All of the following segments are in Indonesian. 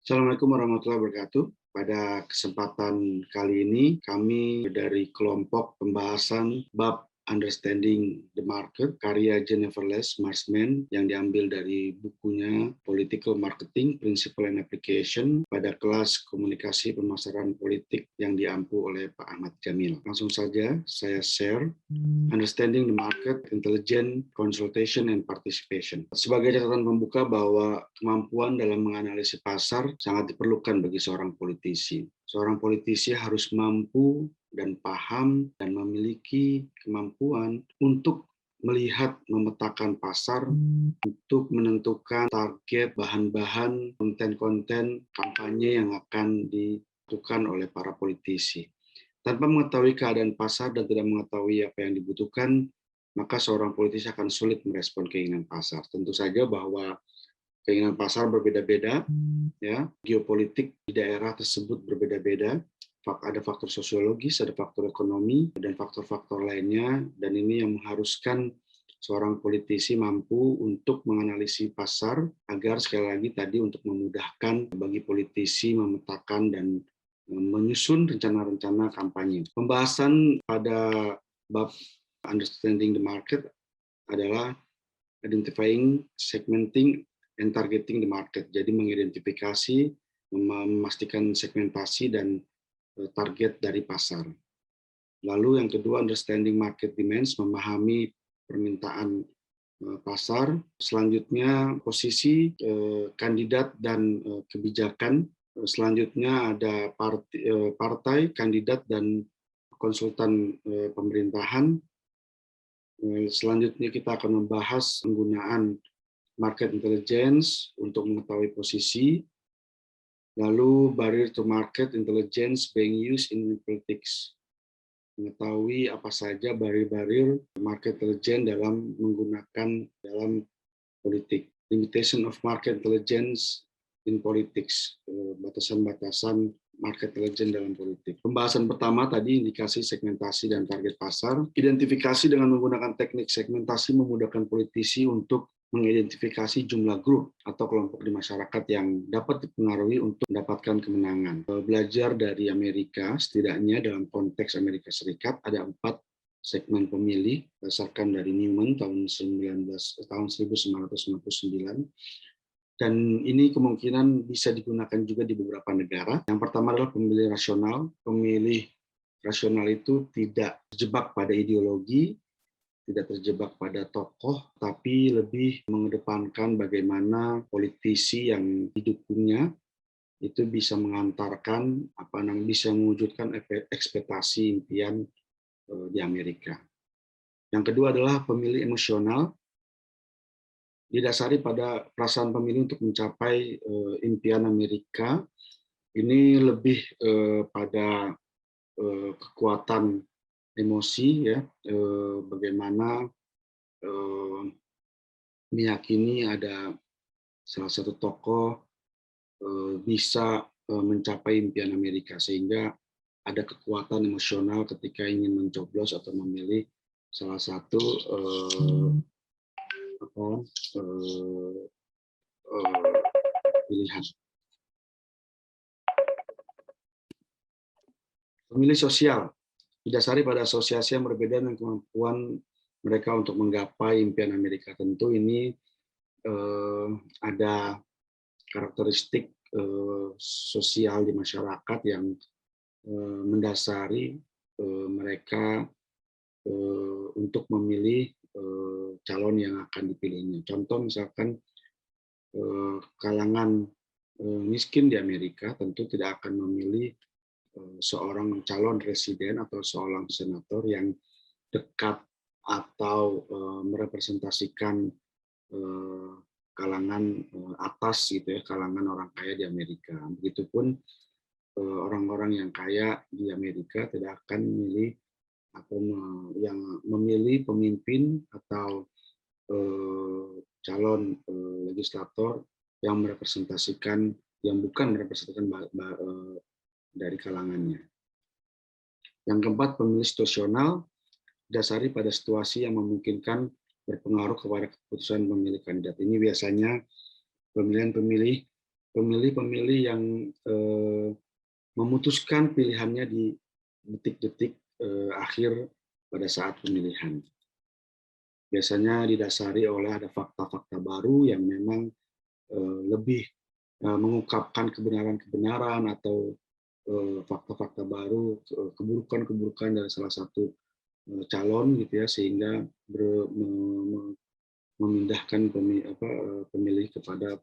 Assalamualaikum warahmatullahi wabarakatuh. Pada kesempatan kali ini, kami dari kelompok pembahasan bab Understanding the Market, karya Jennifer Les Marsman yang diambil dari bukunya Political Marketing, Principle and Application pada kelas komunikasi pemasaran politik yang diampu oleh Pak Ahmad Jamil. Langsung saja saya share Understanding the Market, Intelligent Consultation and Participation. Sebagai catatan pembuka bahwa kemampuan dalam menganalisis pasar sangat diperlukan bagi seorang politisi. Seorang politisi harus mampu dan paham dan memiliki kemampuan untuk melihat, memetakan pasar, untuk menentukan target, bahan-bahan, konten-konten kampanye yang akan dilakukan oleh para politisi. Tanpa mengetahui keadaan pasar dan tidak mengetahui apa yang dibutuhkan, maka seorang politisi akan sulit merespon keinginan pasar. Tentu saja bahwa keinginan pasar berbeda-beda, ya, geopolitik di daerah tersebut berbeda-beda, ada faktor sosiologis, ada faktor ekonomi, dan faktor-faktor lainnya, dan ini yang mengharuskan seorang politisi mampu untuk menganalisis pasar agar sekali lagi tadi untuk memudahkan bagi politisi memetakan dan menyusun rencana-rencana kampanye. Pembahasan pada bab Understanding the Market adalah identifying, segmenting, and targeting the market. Jadi mengidentifikasi, memastikan segmentasi dan target dari pasar. Lalu yang kedua, understanding market demands, memahami permintaan pasar. Selanjutnya posisi kandidat dan kebijakan. Selanjutnya ada partai, kandidat, dan konsultan pemerintahan. Selanjutnya kita akan membahas penggunaan market intelligence untuk mengetahui posisi. Lalu barrier to market intelligence being used in politics. Mengetahui apa saja barrier market intelligence dalam politik. Limitation of market intelligence in politics. Batasan-batasan market intelligence dalam politik. Pembahasan pertama tadi indikasi segmentasi dan target pasar. Identifikasi dengan menggunakan teknik segmentasi memudahkan politisi untuk mengidentifikasi jumlah grup atau kelompok di masyarakat yang dapat dipengaruhi untuk mendapatkan kemenangan. Belajar dari Amerika, setidaknya dalam konteks Amerika Serikat ada 4 segmen pemilih berdasarkan dari Newman tahun 1999, dan ini kemungkinan bisa digunakan juga di beberapa negara. Yang pertama adalah pemilih rasional. Pemilih rasional itu tidak terjebak pada ideologi, tidak terjebak pada tokoh, tapi lebih mengedepankan bagaimana politisi yang didukungnya itu bisa mengantarkan, bisa mewujudkan ekspektasi impian di Amerika. Yang kedua adalah pemilih emosional, didasari pada perasaan pemilih untuk mencapai impian Amerika. Ini lebih pada kekuatan emosi, ya, bagaimana meyakini ada salah satu tokoh bisa mencapai impian Amerika, sehingga ada kekuatan emosional ketika ingin mencoblos atau memilih salah satu pilihan. Pemilih sosial didasari pada asosiasi yang berbeda dengan kemampuan mereka untuk menggapai impian Amerika. Tentu ini ada karakteristik sosial di masyarakat yang mendasari mereka untuk memilih calon yang akan dipilihnya. Contoh misalkan kalangan miskin di Amerika tentu tidak akan memilih seorang calon presiden atau seorang senator yang dekat atau merepresentasikan kalangan atas gitu ya, kalangan orang kaya di Amerika. Begitupun orang-orang yang kaya di Amerika tidak akan memilih atau yang memilih pemimpin atau calon legislator yang merepresentasikan, yang bukan merepresentasikan dari kalangannya. Yang keempat, pemilih situasional dasari pada situasi yang memungkinkan berpengaruh kepada keputusan memilih kandidat. Ini biasanya pemilihan pemilih pemilih-pemilih yang memutuskan pilihannya di detik-detik akhir pada saat pemilihan. Biasanya didasari oleh ada fakta-fakta baru yang memang lebih mengungkapkan kebenaran-kebenaran atau fakta-fakta baru, keburukan-keburukan dari salah satu calon gitu ya, sehingga memindahkan pemilih kepada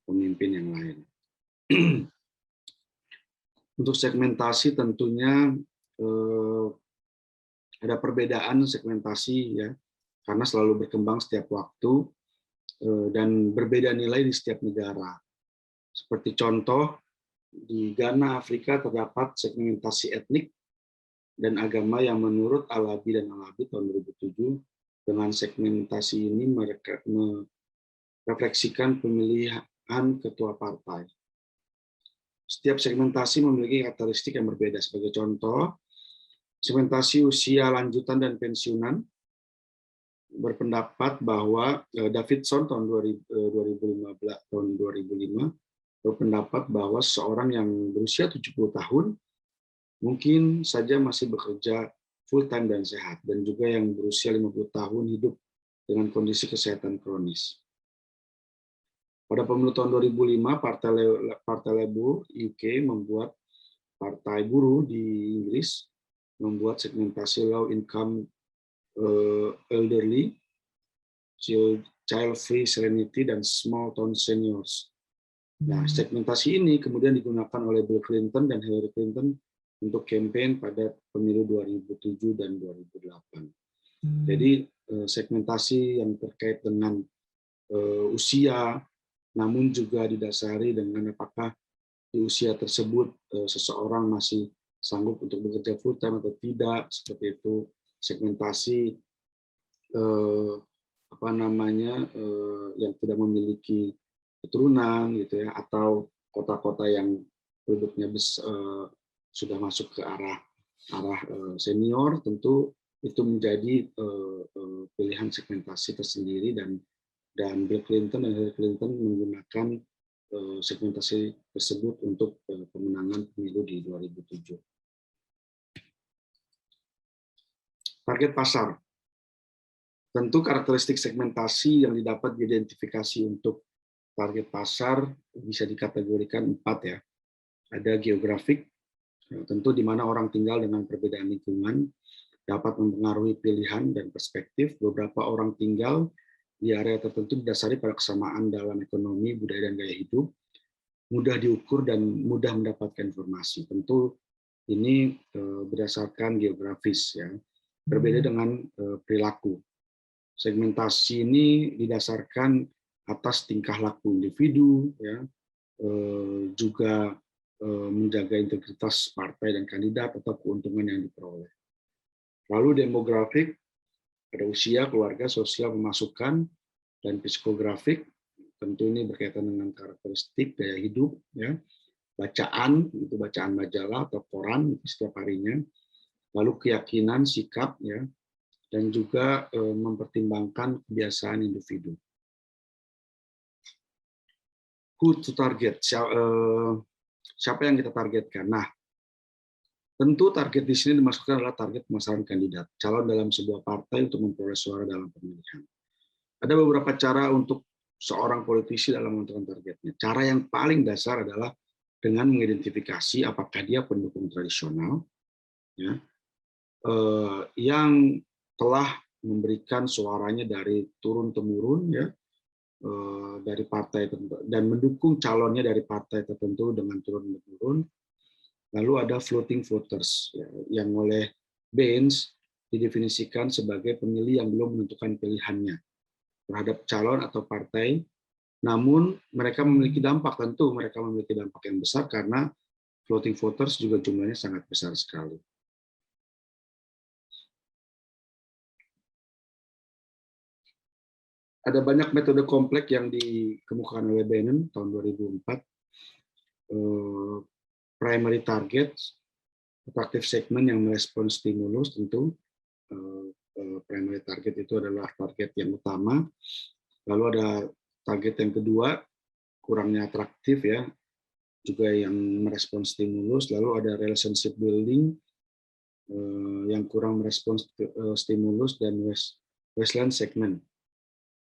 pemimpin yang lain. Untuk segmentasi tentunya ada perbedaan segmentasi ya, karena selalu berkembang setiap waktu dan berbeda nilai di setiap negara. Seperti contoh, di Ghana, Afrika terdapat segmentasi etnik dan agama yang menurut Alabi dan Alabi tahun 2007, dengan segmentasi ini mereka merefleksikan pemilihan ketua partai. Setiap segmentasi memiliki karakteristik yang berbeda. Sebagai contoh, segmentasi usia lanjutan dan pensiunan berpendapat bahwa Davidson tahun 2005 berpendapat bahwa seorang yang berusia 70 tahun mungkin saja masih bekerja full time dan sehat, dan juga yang berusia 50 tahun hidup dengan kondisi kesehatan kronis. Pada pemilu tahun 2005, Partai Labour UK membuat Partai Buruh di Inggris membuat segmentasi low income elderly, child free serenity, dan small town seniors. Nah, segmentasi ini kemudian digunakan oleh Bill Clinton dan Hillary Clinton untuk kampanye pada pemilu 2007 dan 2008. Jadi segmentasi yang terkait dengan usia, namun juga didasari dengan apakah di usia tersebut seseorang masih sanggup untuk bekerja full time atau tidak, seperti itu. Segmentasi yang tidak memiliki keturunan gitu ya, atau kota-kota yang penduduknya sudah masuk ke arah senior, tentu itu menjadi pilihan segmentasi tersendiri, dan Bill Clinton dan Hillary Clinton menggunakan segmentasi tersebut untuk pemenangan pemilu di 2007. Target pasar. Tentu karakteristik segmentasi yang didapat diidentifikasi untuk target pasar bisa dikategorikan 4 ya. Ada geografik, tentu di mana orang tinggal dengan perbedaan lingkungan dapat mempengaruhi pilihan dan perspektif. Beberapa orang tinggal di area tertentu didasari pada kesamaan dalam ekonomi, budaya, dan gaya hidup, mudah diukur dan mudah mendapatkan informasi. Tentu ini berdasarkan geografis ya. Berbeda dengan perilaku. Segmentasi ini didasarkan atas tingkah laku individu, ya, juga menjaga integritas partai dan kandidat atau keuntungan yang diperoleh. Lalu demografik, ada usia, keluarga, sosial, pemasukan, dan psikografik. Tentu ini berkaitan dengan karakteristik gaya hidup, ya, bacaan, itu bacaan majalah atau koran setiap harinya. Lalu keyakinan, sikap, ya, dan juga mempertimbangkan kebiasaan individu. Who to target? Siapa yang kita targetkan? Nah, tentu target di sini dimaksudkan adalah target pemasaran kandidat, calon dalam sebuah partai untuk memperoleh suara dalam pemilihan. Ada beberapa cara untuk seorang politisi dalam menentukan targetnya. Cara yang paling dasar adalah dengan mengidentifikasi apakah dia pendukung tradisional, ya, yang telah memberikan suaranya dari turun-temurun, ya, dari partai tertentu, dan mendukung calonnya dari partai tertentu dengan turun-temurun. Lalu ada floating voters, ya, yang oleh Baines didefinisikan sebagai pemilih yang belum menentukan pilihannya terhadap calon atau partai, namun mereka memiliki dampak, tentu mereka memiliki dampak yang besar karena floating voters juga jumlahnya sangat besar sekali. Ada banyak metode kompleks yang dikemukakan oleh Bannon tahun 2004. Primary target, attractive segment yang merespon stimulus, tentu primary target itu adalah target yang utama. Lalu ada target yang kedua, kurangnya atraktif ya, juga yang merespon stimulus. Lalu ada relationship building yang kurang merespon stimulus, dan wasteland segment,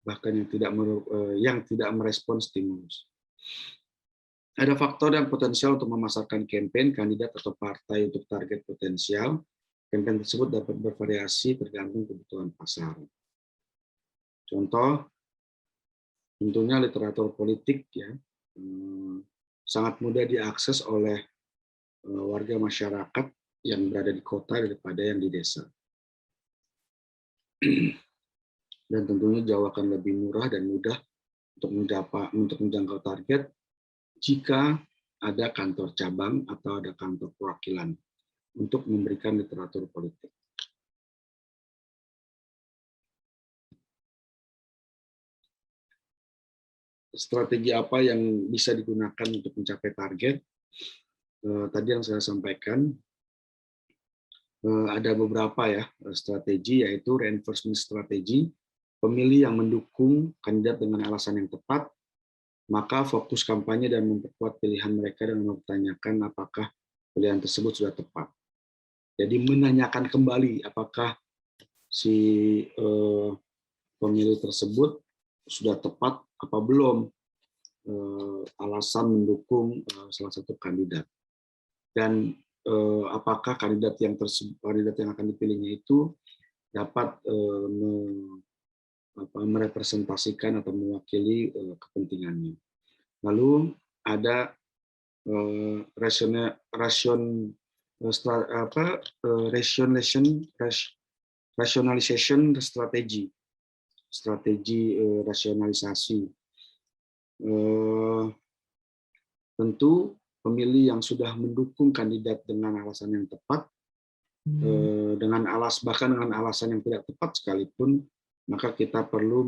bahkan yang tidak merespon stimulus. Ada faktor yang potensial untuk memasarkan kampanye, kandidat atau partai untuk target potensial. Kampanye tersebut dapat bervariasi tergantung kebutuhan pasar. Contoh, tentunya literatur politik ya, sangat mudah diakses oleh warga masyarakat yang berada di kota daripada yang di desa. Dan tentunya jauh akan lebih murah dan mudah untuk menjangkau target jika ada kantor cabang atau ada kantor perwakilan untuk memberikan literatur politik. Strategi apa yang bisa digunakan untuk mencapai target? Tadi yang saya sampaikan, ada beberapa ya strategi, yaitu reinforcement strategi, pemilih yang mendukung kandidat dengan alasan yang tepat, maka fokus kampanye dan memperkuat pilihan mereka dengan mempertanyakan apakah pilihan tersebut sudah tepat. Jadi menanyakan kembali apakah si pemilih tersebut sudah tepat apa belum alasan mendukung salah satu kandidat, dan apakah kandidat yang akan dipilihnya itu dapat merepresentasikan atau mewakili kepentingannya. Lalu ada rationalization strategi, rasionalisasi. Tentu pemilih yang sudah mendukung kandidat dengan alasan yang tepat, bahkan dengan alasan yang tidak tepat sekalipun, maka kita perlu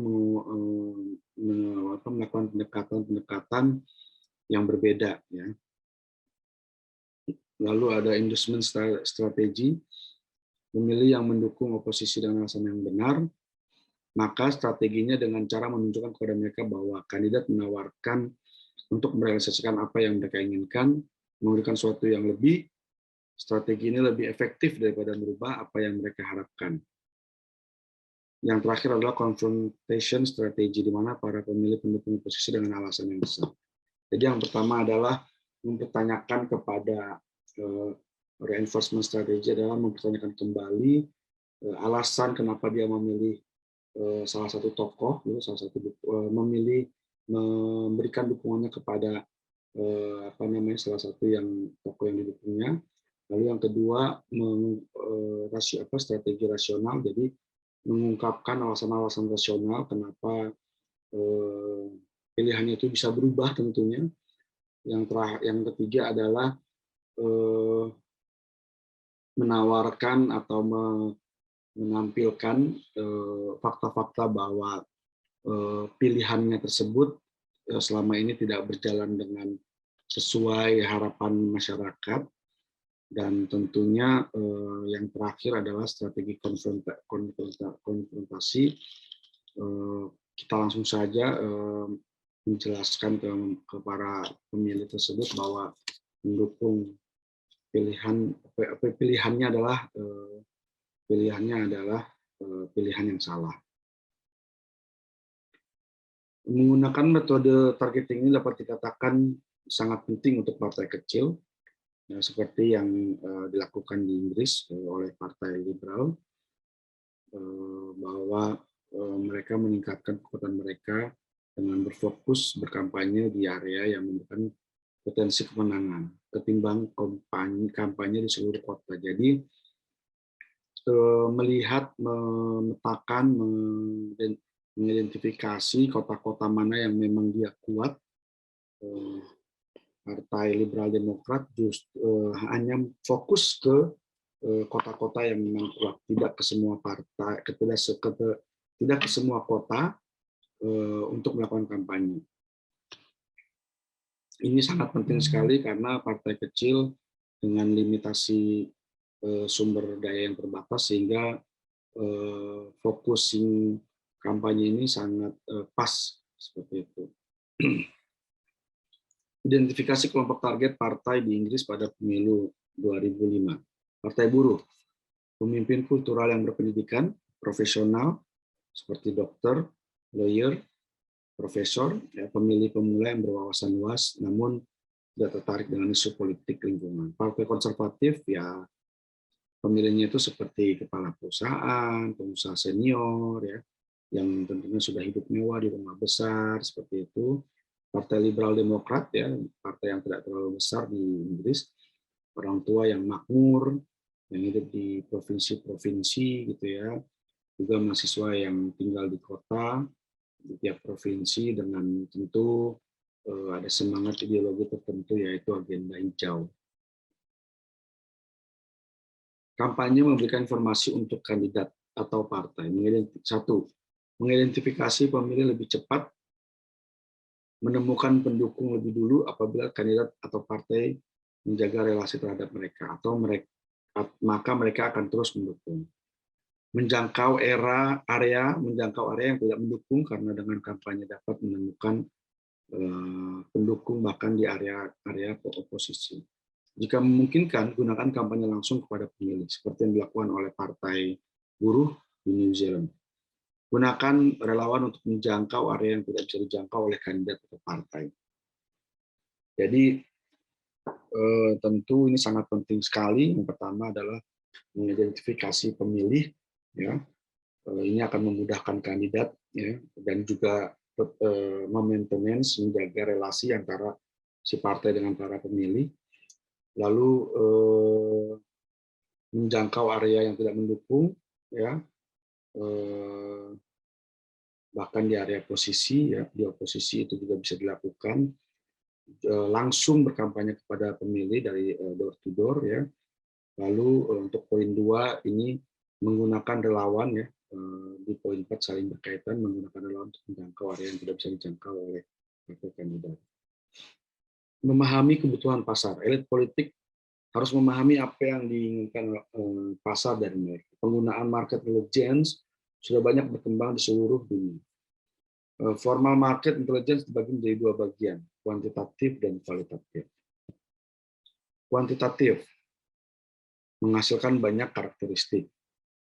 melakukan pendekatan yang berbeda ya. Lalu ada endorsement strategi, pemilih yang mendukung oposisi dengan alasan yang benar, maka strateginya dengan cara menunjukkan kepada mereka bahwa kandidat menawarkan untuk merealisasikan apa yang mereka inginkan, memberikan sesuatu yang lebih. Strategi ini lebih efektif daripada merubah apa yang mereka harapkan. Yang terakhir adalah confrontation strategi, di mana para pemilih pendukung oposisi dengan alasan yang besar. Jadi yang pertama adalah mempertanyakan kepada reinforcement strategi, adalah mempertanyakan kembali alasan kenapa dia memilih salah satu tokoh, memilih memberikan dukungannya kepada salah satu yang tokoh yang didukungnya. Lalu yang kedua, strategi rasional, jadi mengungkapkan alasan-alasan rasional kenapa pilihannya itu bisa berubah tentunya. Yang ketiga adalah menawarkan atau menampilkan fakta-fakta bahwa pilihannya tersebut selama ini tidak berjalan dengan sesuai harapan masyarakat. Dan tentunya yang terakhir adalah strategi konfrontasi. Kita langsung saja menjelaskan ke para pemilih tersebut bahwa mendukung pilihannya adalah pilihan yang salah. Menggunakan metode targeting ini dapat dikatakan sangat penting untuk partai kecil, ya, seperti yang dilakukan di Inggris oleh Partai Liberal, bahwa mereka meningkatkan kekuatan mereka dengan berfokus berkampanye di area yang memberikan potensi kemenangan ketimbang kampanye di seluruh kota. Jadi melihat, memetakan, mengidentifikasi kota-kota mana yang memang dia kuat. Partai Liberal Demokrat hanya fokus ke kota-kota yang memang kuat, tidak ke semua partai, tidak ke semua kota untuk melakukan kampanye. Ini sangat penting sekali karena partai kecil dengan limitasi sumber daya yang terbatas, sehingga focusing kampanye ini sangat pas seperti itu. Identifikasi kelompok target partai di Inggris pada pemilu 2005. Partai buruh, pemimpin kultural yang berpendidikan, profesional, seperti dokter, lawyer, profesor, ya, pemilih pemula yang berwawasan luas, namun tidak tertarik dengan isu politik lingkungan. Partai konservatif, ya pemilihnya itu seperti kepala perusahaan, pengusaha senior, ya, yang tentunya sudah hidup mewah di rumah besar, seperti itu. Partai Liberal Demokrat, ya, partai yang tidak terlalu besar di Inggris, orang tua yang makmur, yang hidup di provinsi-provinsi, gitu ya, juga mahasiswa yang tinggal di kota, di tiap provinsi dengan tentu ada semangat ideologi tertentu, yaitu agenda hijau. Kampanye memberikan informasi untuk kandidat atau partai. Satu, mengidentifikasi pemilih lebih cepat, menemukan pendukung lebih dulu apabila kandidat atau partai menjaga relasi terhadap mereka, atau maka mereka akan terus mendukung. Menjangkau area yang tidak mendukung, karena dengan kampanye dapat menemukan pendukung bahkan di area oposisi. Jika memungkinkan, gunakan kampanye langsung kepada pemilih, seperti yang dilakukan oleh Partai Buruh di New Zealand. Gunakan relawan untuk menjangkau area yang tidak bisa dijangkau oleh kandidat atau partai. Jadi tentu ini sangat penting sekali. Yang pertama adalah mengidentifikasi pemilih, ya. Ini akan memudahkan kandidat, ya, dan juga maintenance, menjaga relasi antara si partai dengan para pemilih. Lalu menjangkau area yang tidak mendukung, ya, bahkan di area posisi, ya, di oposisi itu juga bisa dilakukan. Langsung berkampanye kepada pemilih dari door to door, ya. Lalu untuk poin 2 ini menggunakan relawan, ya, di poin 4 saling berkaitan, menggunakan relawan untuk menjangkau area yang tidak bisa dijangkau oleh kandidat. Memahami kebutuhan pasar. Elit politik harus memahami apa yang diinginkan pasar dari mereka. Penggunaan market intelligence sudah banyak berkembang di seluruh dunia. Formal market intelligence dibagi menjadi 2 bagian, kuantitatif dan kualitatif. Kuantitatif menghasilkan banyak karakteristik.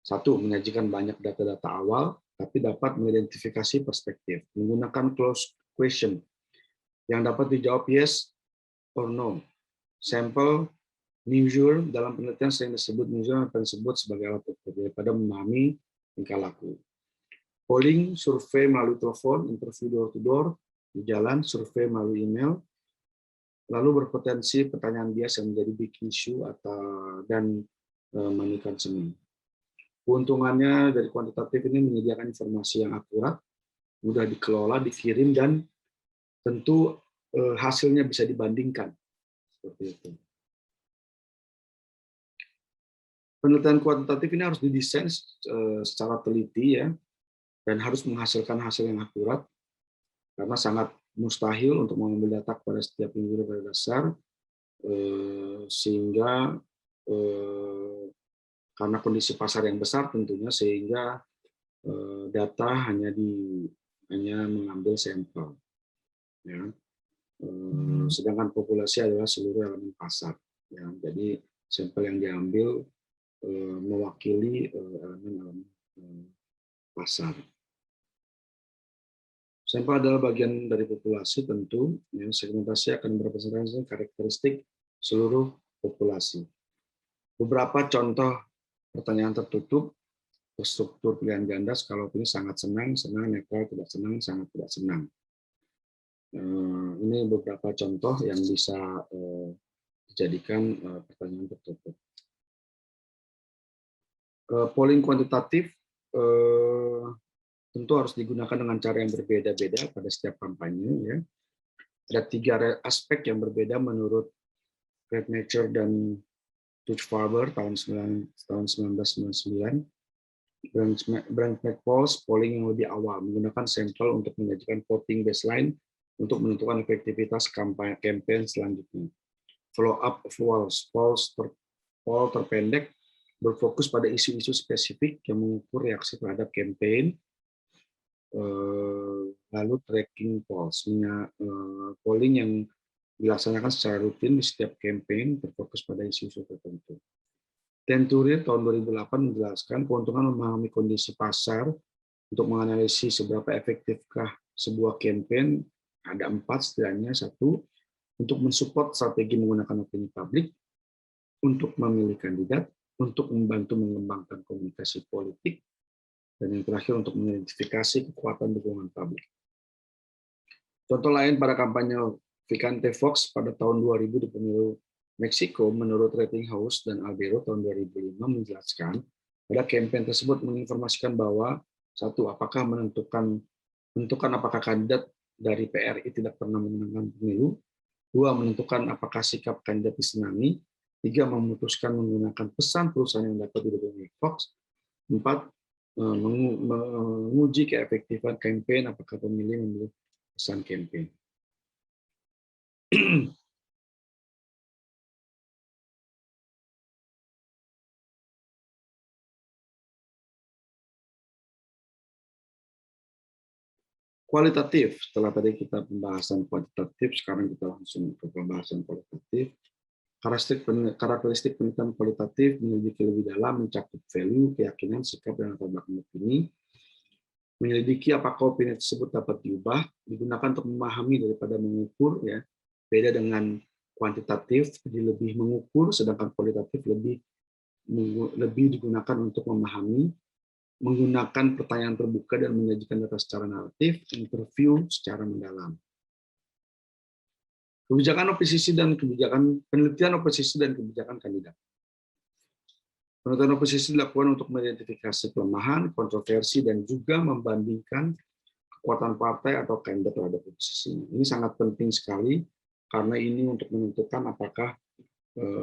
1, menyajikan banyak data-data awal, tapi dapat mengidentifikasi perspektif. Menggunakan closed question yang dapat dijawab yes or no. Sampel measure dalam penelitian sering disebut measure atau disebut sebagai alat ukur daripada memahami tingkah laku. Polling, survei melalui telepon, interview door to door, di jalan, survei melalui email, lalu berpotensi pertanyaan bias yang menjadi big issue dan money consuming. Keuntungannya dari kuantitatif ini menyediakan informasi yang akurat, mudah dikelola, dikirim, dan tentu hasilnya bisa dibandingkan. Seperti itu. Penelitian kuantitatif ini harus didesain secara teliti, ya, dan harus menghasilkan hasil yang akurat, karena sangat mustahil untuk mengambil data pada setiap individu pada dasar, sehingga karena kondisi pasar yang besar tentunya, sehingga data hanya mengambil sampel, ya. Sedangkan populasi adalah seluruh elemen pasar, ya. Jadi sampel yang diambil mewakili elemen-elemen pasar. Sampel adalah bagian dari populasi tentu, ya. Segmentasi akan merepresentasikan karakteristik seluruh populasi. Beberapa contoh pertanyaan tertutup, struktur pilihan ganda, skala opini sangat senang, senang, netral, tidak senang, sangat tidak senang. Ini beberapa contoh yang bisa dijadikan pertanyaan tertutup. Polling kuantitatif tentu harus digunakan dengan cara yang berbeda-beda pada setiap kampanye, ya. Ada 3 aspek yang berbeda menurut Rednature dan Tuch-Faber tahun 1999. Brand McPaul's polling yang lebih awal menggunakan sampel untuk menyajikan voting baseline untuk menentukan efektivitas campaign selanjutnya. Follow-up poll terpendek berfokus pada isu-isu spesifik yang mengukur reaksi terhadap campaign. lalu tracking polls, polling yang dilaksanakan secara rutin di setiap campaign berfokus pada isu-isu tertentu. Tenturi tahun 2008 menjelaskan keuntungan memahami kondisi pasar untuk menganalisis seberapa efektifkah sebuah campaign. Ada 4 setidaknya. 1, untuk mensupport strategi menggunakan opini publik, untuk memilih kandidat, untuk membantu mengembangkan komunikasi politik, dan yang terakhir untuk mengidentifikasi kekuatan dukungan publik. Contoh lain pada kampanye Vicente Fox pada tahun 2000 di pemilu Meksiko, menurut Rating House dan Albero tahun 2005 menjelaskan pada kampanye tersebut menginformasikan bahwa 1, apakah menentukan apakah kandidat dari PRI tidak pernah memenangkan pemilu, 2, menentukan apakah sikap kandidat disenangi, 3, memutuskan menggunakan pesan perusahaan yang dapat didukung Fox, 4, menguji keefektifan kampanye apakah pemilih memilih pesan kampanye. Kualitatif, setelah tadi kita pembahasan kuantitatif, sekarang kita langsung ke pembahasan kualitatif. Karakteristik penelitian kualitatif menyelidiki lebih dalam, mencakup value, keyakinan, sikap, dan latar belakang opini. Menyelidiki apakah opini tersebut dapat diubah, digunakan untuk memahami daripada mengukur, ya. Beda dengan kuantitatif, jadi lebih mengukur, sedangkan kualitatif lebih digunakan untuk memahami, menggunakan pertanyaan terbuka dan menyajikan data secara naratif, interview secara mendalam. Kebijakan oposisi dan penelitian oposisi dan kebijakan kandidat. Penelitian oposisi dilakukan untuk mengidentifikasi kelemahan, kontroversi, dan juga membandingkan kekuatan partai atau kandidat terhadap oposisi. Ini sangat penting sekali karena ini untuk menentukan apakah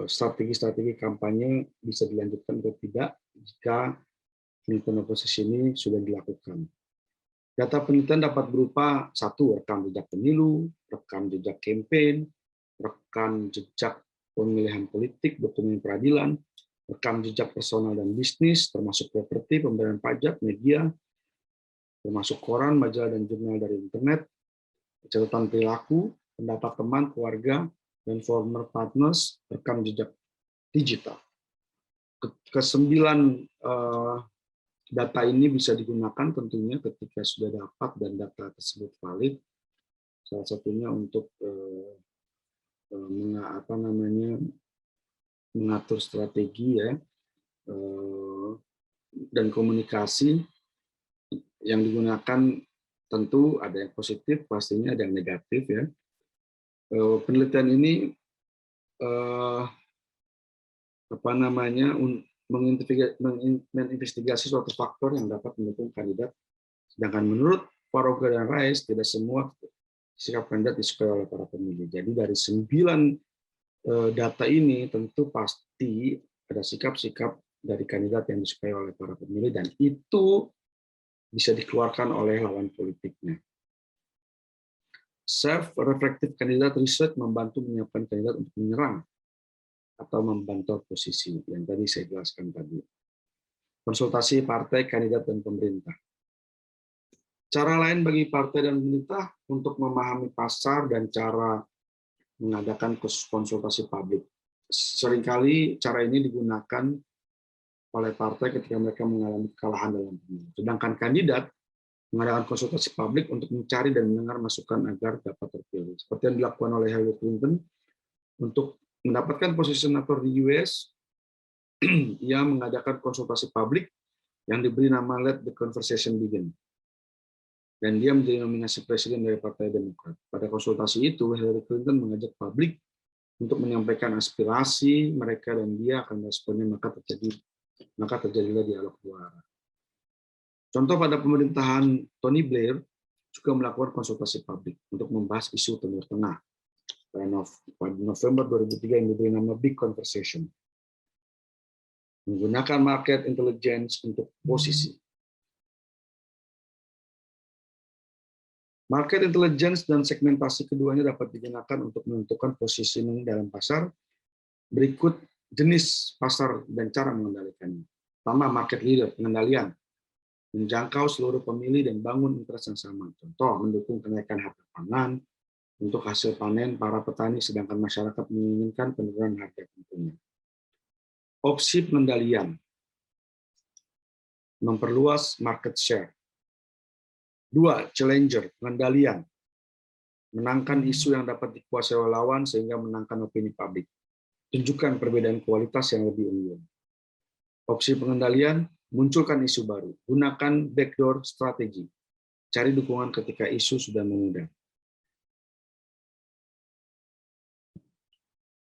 strategi-strategi kampanye bisa dilanjutkan atau tidak jika penelitian oposisi ini sudah dilakukan. Data penelitian dapat berupa 1, rekam jejak pemilu, rekam jejak kampanye, rekam jejak pemilihan politik, dokumen peradilan, rekam jejak personal dan bisnis, termasuk properti, pembayaran pajak, media, termasuk koran, majalah, dan jurnal dari internet, catatan perilaku, pendapat teman, keluarga, dan former partners, rekam jejak digital. Kesembilan data ini bisa digunakan tentunya ketika sudah dapat dan data tersebut valid. Salah satunya untuk mengatur strategi, ya, dan komunikasi yang digunakan. Tentu ada yang positif, pastinya ada yang negatif, ya. Penelitian ini menginvestigasi suatu faktor yang dapat mendukung kandidat. Sedangkan menurut Farroga dan Rice, tidak semua sikap kandidat disukai oleh para pemilih. Jadi dari 9 data ini tentu pasti ada sikap-sikap dari kandidat yang disukai oleh para pemilih, dan itu bisa dikeluarkan oleh lawan politiknya. Self-reflective candidate research membantu menyiapkan kandidat untuk menyerang atau membantu posisi yang tadi saya jelaskan tadi. Konsultasi partai, kandidat, dan pemerintah. Cara lain bagi partai dan pemerintah untuk memahami pasar dan cara mengadakan konsultasi publik. Seringkali cara ini digunakan oleh partai ketika mereka mengalami kekalahan dalam pemilu. Sedangkan kandidat mengadakan konsultasi publik untuk mencari dan mendengar masukan agar dapat terpilih. Seperti yang dilakukan oleh Hillary Clinton untuk mendapatkan posisi senator di US, ia mengadakan konsultasi publik yang diberi nama Let the Conversation Begin. Dan dia menjadi nominasi presiden dari Partai Demokrat. Pada konsultasi itu, Hillary Clinton mengajak publik untuk menyampaikan aspirasi mereka dan dia akan meresponnya, maka terjadilah dialog dua arah. Contoh pada pemerintahan Tony Blair juga melakukan konsultasi publik untuk membahas isu Timur Tengah. Pada November 2003 yang diberi nama Big Conversation. Menggunakan market intelligence untuk posisi. Market intelligence dan segmentasi keduanya dapat digunakan untuk menentukan positioning dalam pasar. Berikut jenis pasar dan cara mengendalikannya. Pertama, market leader, pengendalian. menjangkau seluruh pemilih dan bangun interest yang sama. Contoh, mendukung kenaikan harga pangan untuk hasil panen para petani, sedangkan masyarakat menginginkan penurunan harga tentunya. Opsi pengendalian, memperluas market share. 2. Challenger, pengendalian, menangkan isu yang dapat dikuasai oleh lawan sehingga menangkan opini publik. Tunjukkan perbedaan kualitas yang lebih unggul. Opsi pengendalian, munculkan isu baru. Gunakan backdoor strategi. Cari dukungan ketika isu sudah memudar.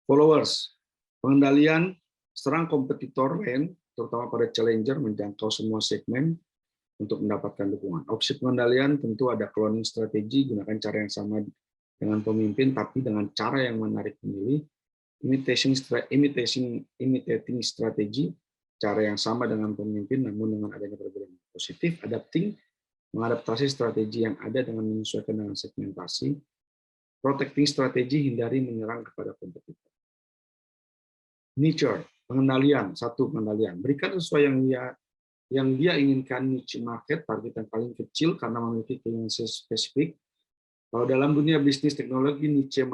Followers, pengendalian, serang kompetitor lain, terutama pada challenger, menjangkau semua segmen untuk mendapatkan dukungan. Opsi pengendalian tentu ada cloning strategi, gunakan cara yang sama dengan pemimpin, tapi dengan cara yang menarik pemilih. Imitating strategi, cara yang sama dengan pemimpin, namun dengan adanya perbedaan positif. Adapting, mengadaptasi strategi yang ada dengan menyesuaikan dengan segmentasi. Protecting strategi, hindari menyerang kepada kompetitor. Niche, pengendalian. 1. Pengendalian, berikan sesuai yang dia inginkan. Niche market, target yang paling kecil karena memiliki keinginan spesifik. Kalau dalam dunia bisnis teknologi, niche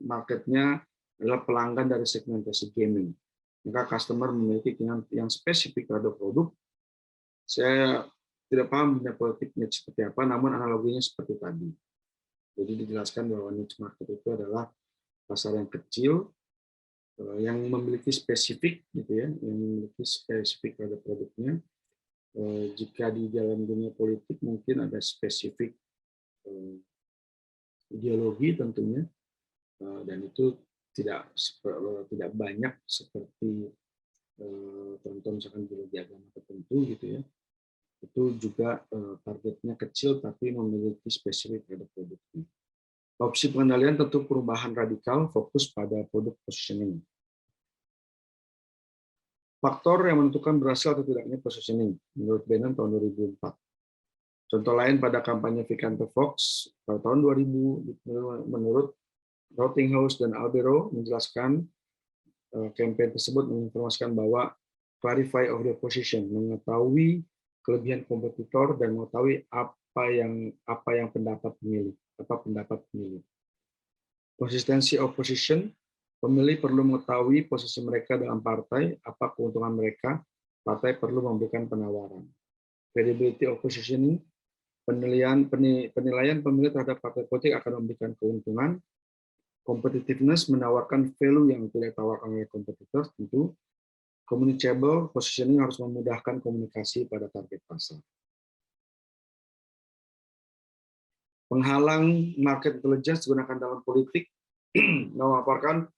marketnya adalah pelanggan dari segmentasi gaming. Maka customer memiliki keinginan yang spesifik terhadap produk. Saya tidak paham dunia politik niche seperti apa, namun analoginya seperti tadi. Jadi dijelaskan bahwa niche market itu adalah pasar yang kecil, yang memiliki spesifik, gitu ya, yang memiliki spesifik terhadap produknya. Jika di dalam dunia politik mungkin ada spesifik ideologi tentunya, dan itu tidak banyak seperti contoh misalkan ideologi agama tertentu, gitu ya. Itu juga targetnya kecil tapi memiliki spesifik terhadap produknya. Opsi pengendalian tentu perubahan radikal, fokus pada produk positioning. Faktor yang menentukan berhasil atau tidaknya positioning, menurut Bannon tahun 2004. Contoh lain pada kampanye Vicente Fox pada tahun 2000, menurut Rottinghaus dan Albero menjelaskan kampanye tersebut menginformasikan bahwa clarify of the position, mengetahui kelebihan kompetitor dan mengetahui apa yang pendapat pemilih. Konsistensi of position, pemilih perlu mengetahui posisi mereka dalam partai, apa keuntungan mereka, partai perlu memberikan penawaran. Credibility of positioning, penilaian pemilih terhadap partai politik akan memberikan keuntungan. Competitiveness, menawarkan value yang tidak ditawarkan oleh kompetitor, tentu. Communicable, positioning harus memudahkan komunikasi pada target pasar. Penghalang market intelligence digunakan dalam politik, memaparkan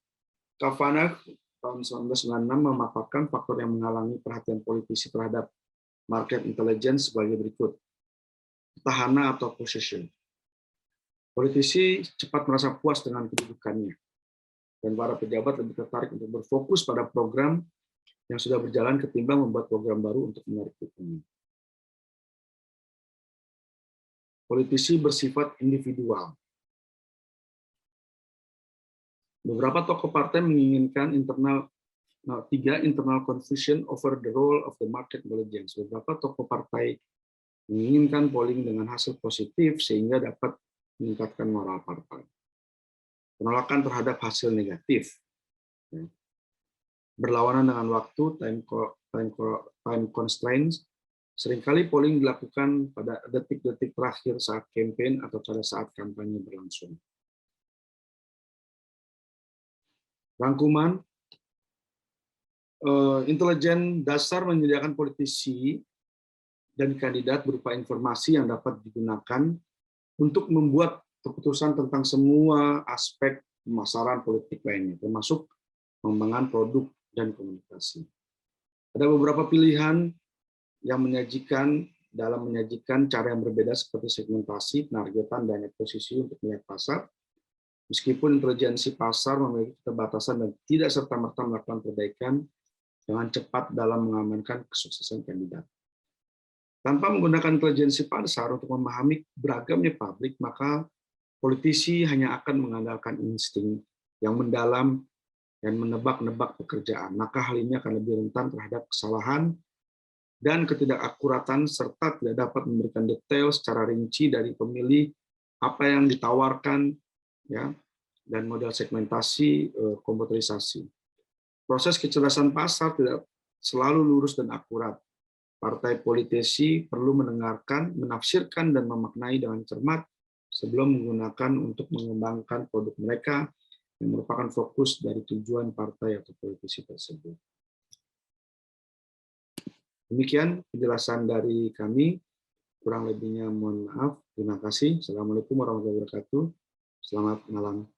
Kavanagh tahun 1996 memaparkan faktor yang menghalangi perhatian politisi terhadap market intelligence sebagai berikut. Petahana atau position. Politisi cepat merasa puas dengan kedudukannya, dan para pejabat lebih tertarik untuk berfokus pada program yang sudah berjalan ketimbang membuat program baru untuk menarik dukungan. Politisi bersifat individual. Beberapa tokoh partai menginginkan internal confusion over the role of the market intelligence. Beberapa tokoh partai menginginkan polling dengan hasil positif sehingga dapat meningkatkan moral partai. Penolakan terhadap hasil negatif. Berlawanan dengan waktu, time constraints. Seringkali polling dilakukan pada detik-detik terakhir saat kampanye atau pada saat kampanye berlangsung. Rangkuman, intelijen dasar menyediakan politisi dan kandidat berupa informasi yang dapat digunakan untuk membuat keputusan tentang semua aspek pemasaran politik lainnya, termasuk pengembangan produk dan komunikasi. Ada beberapa pilihan yang menyajikan cara yang berbeda seperti segmentasi, penargetan, dan eksposisi untuk melihat pasar. Meskipun intelijensi pasar memiliki keterbatasan dan tidak serta-merta melakukan perbaikan dengan cepat dalam mengamankan kesuksesan kandidat. Tanpa menggunakan intelijensi pasar untuk memahami beragamnya publik, maka politisi hanya akan mengandalkan insting yang mendalam dan menebak-nebak pekerjaan. Maka hal ini akan lebih rentan terhadap kesalahan dan ketidakakuratan serta tidak dapat memberikan detail secara rinci dari pemilih apa yang ditawarkan, ya, dan model segmentasi komputerisasi. Proses kecerdasan pasar tidak selalu lurus dan akurat. Partai politisi perlu mendengarkan, menafsirkan, dan memaknai dengan cermat sebelum menggunakan untuk mengembangkan produk mereka yang merupakan fokus dari tujuan partai atau politisi tersebut. Demikian penjelasan dari kami. Kurang lebihnya mohon maaf. Terima kasih. Assalamualaikum warahmatullahi wabarakatuh. Selamat malam.